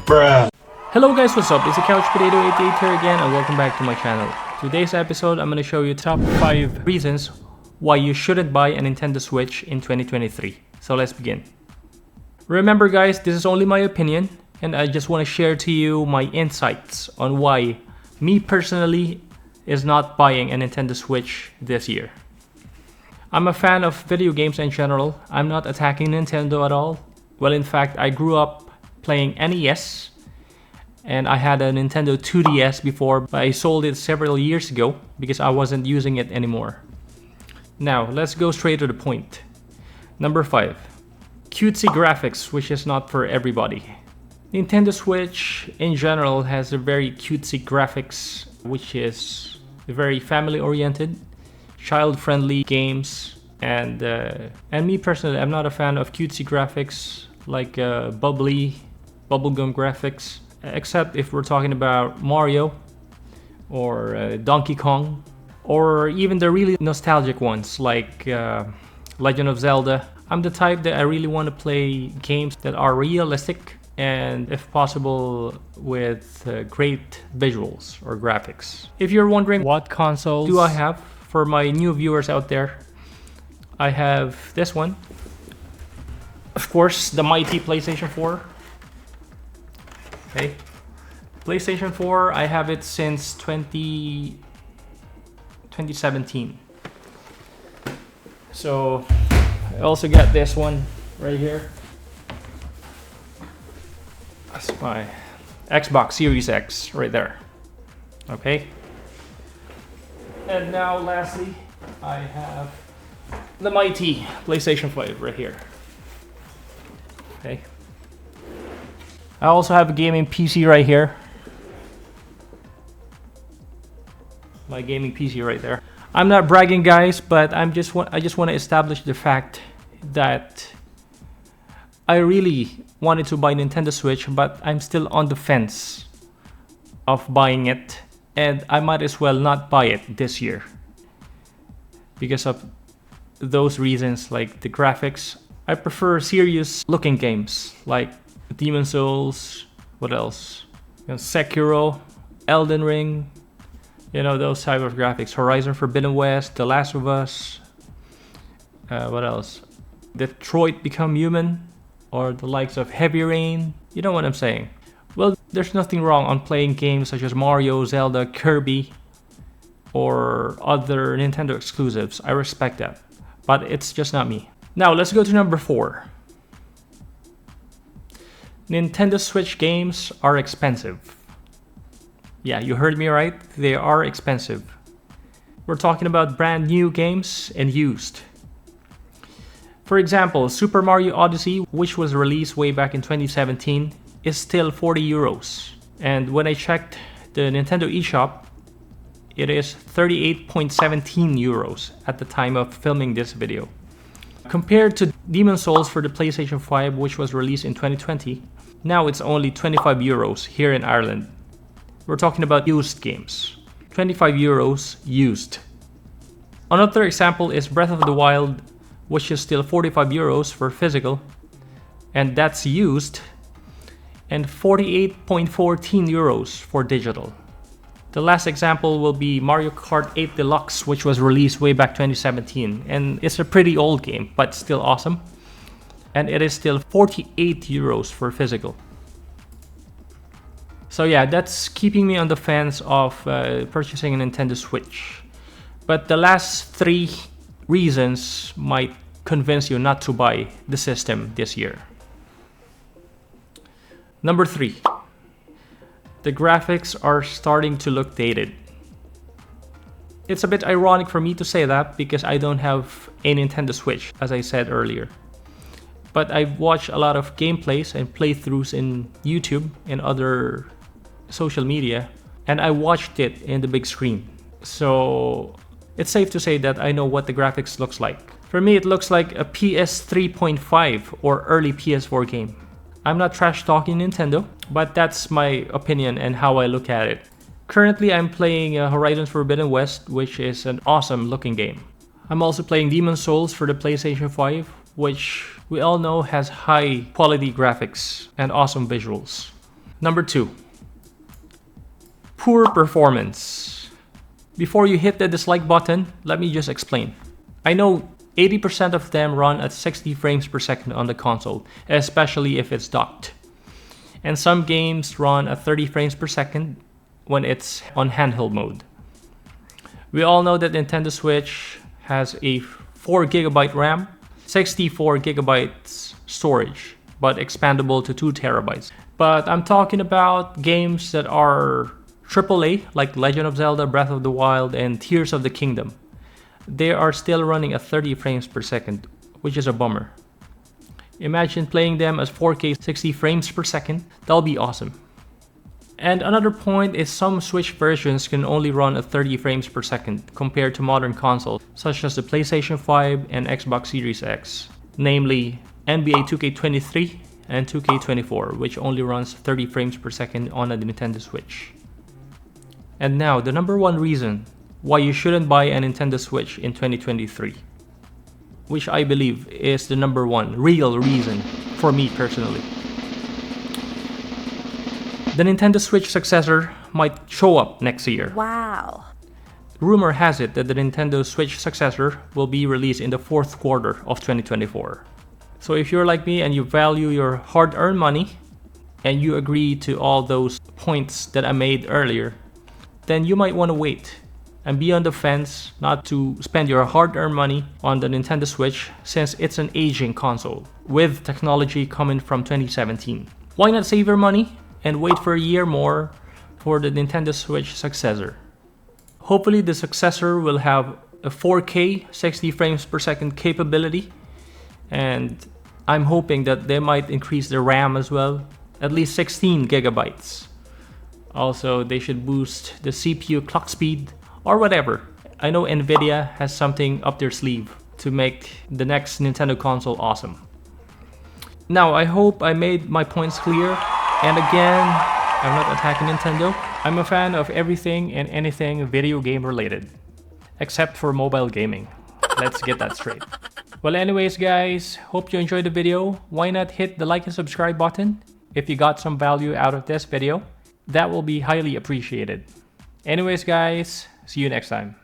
Bruh. Hello guys, what's up? It's the Couch Potato 88 here again and welcome back to my channel. Today's episode, I'm going to show you top 5 reasons why you shouldn't buy a Nintendo Switch in 2023. So let's begin. Remember guys, this is only my opinion and I just want to share to you my insights on why me personally is not buying a Nintendo Switch this year. I'm a fan of video games in general. I'm not attacking Nintendo at all. Well, in fact, I grew up playing NES and I had a Nintendo 2DS before, but I sold it several years ago because I wasn't using it anymore. Now, let's go straight to the point. Number 5. Cutesy graphics, which is not for everybody. Nintendo Switch in general has a very cutesy graphics, which is very family-oriented, child-friendly games, and me personally, I'm not a fan of cutesy graphics like bubblegum graphics, except if we're talking about Mario or Donkey Kong, or even the really nostalgic ones like Legend of Zelda. I'm the type that I really want to play games that are realistic and, if possible, with great visuals or graphics. If you're wondering what consoles do I have, for my new viewers out there, I have this one. Of course, the mighty PlayStation 4. Okay, PlayStation 4, I have it since 2017. So I also got this one right here. That's my Xbox Series X right there. Okay. And now lastly, I have the mighty PlayStation 5 right here. Okay. I also have a gaming PC right here. My gaming PC right there. I'm not bragging guys, but I just want to establish the fact that I really wanted to buy Nintendo Switch, but I'm still on the fence of buying it, and I might as well not buy it this year because of those reasons, like the graphics. I prefer serious looking games like Demon's Souls, what else? Sekiro, Elden Ring, those type of graphics. Horizon Forbidden West, The Last of Us, what else? Detroit Become Human, or the likes of Heavy Rain. You know what I'm saying? Well, there's nothing wrong on playing games such as Mario, Zelda, Kirby, or other Nintendo exclusives. I respect that, but it's just not me. Now let's go to number 4. Nintendo Switch games are expensive. Yeah, you heard me right. They are expensive. We're talking about brand new games and used. For example, Super Mario Odyssey, which was released way back in 2017, is still 40 euros. And when I checked the Nintendo eShop, it is 38.17 euros at the time of filming this video. Compared to Demon's Souls for the PlayStation 5, which was released in 2020, now it's only 25 euros here in Ireland. We're talking about used games. 25 euros used. Another example is Breath of the Wild, which is still 45 euros for physical, and that's used, and 48.14 euros for digital. The last example will be Mario Kart 8 Deluxe, which was released way back 2017, and it's a pretty old game, but still awesome. And it is still 48 euros for physical. So yeah, that's keeping me on the fence of purchasing a Nintendo Switch. But the last 3 reasons might convince you not to buy the system this year. Number 3. The graphics are starting to look dated. It's a bit ironic for me to say that because I don't have a Nintendo Switch, as I said earlier. But I've watched a lot of gameplays and playthroughs in YouTube and other social media, and I watched it in the big screen. So it's safe to say that I know what the graphics looks like. For me, it looks like a PS 3.5 or early PS4 game. I'm not trash talking Nintendo, but that's my opinion and how I look at it. Currently, I'm playing Horizon Forbidden West, which is an awesome looking game. I'm also playing Demon's Souls for the PlayStation 5, which we all know has high quality graphics and awesome visuals. Number 2, poor performance. Before you hit the dislike button, let me just explain. I know 80% of them run at 60 frames per second on the console, especially if it's docked. And some games run at 30 frames per second when it's on handheld mode. We all know that Nintendo Switch has a 4GB RAM, 64GB storage, but expandable to 2TB. But I'm talking about games that are AAA, like Legend of Zelda, Breath of the Wild, and Tears of the Kingdom. They are still running at 30 frames per second, which is a bummer. Imagine playing them as 4K 60 frames per second. That'll be awesome. And another point is some Switch versions can only run at 30 frames per second compared to modern consoles such as the PlayStation 5 and Xbox Series X, namely NBA 2K23 and 2K24, which only runs 30 frames per second on a Nintendo Switch. And now, the number 1 reason why you shouldn't buy a Nintendo Switch in 2023, which I believe is the number 1 real reason for me personally. The Nintendo Switch successor might show up next year. Wow. Rumor has it that the Nintendo Switch successor will be released in the 4th quarter of 2024. So if you're like me and you value your hard-earned money and you agree to all those points that I made earlier, then you might want to wait and be on the fence not to spend your hard-earned money on the Nintendo Switch since it's an aging console with technology coming from 2017. Why not save your money and wait for a year more for the Nintendo Switch successor? Hopefully the successor will have a 4K 60 frames per second capability, and I'm hoping that they might increase the RAM as well, at least 16 gigabytes. Also, they should boost the CPU clock speed or whatever. I know Nvidia has something up their sleeve to make the next Nintendo console awesome. Now, I hope I made my points clear. And again, I'm not attacking Nintendo. I'm a fan of everything and anything video game related, except for mobile gaming. Let's get that straight. Well, anyways guys, hope you enjoyed the video. Why not hit the like and subscribe button if you got some value out of this video? That will be highly appreciated. Anyways guys, see you next time.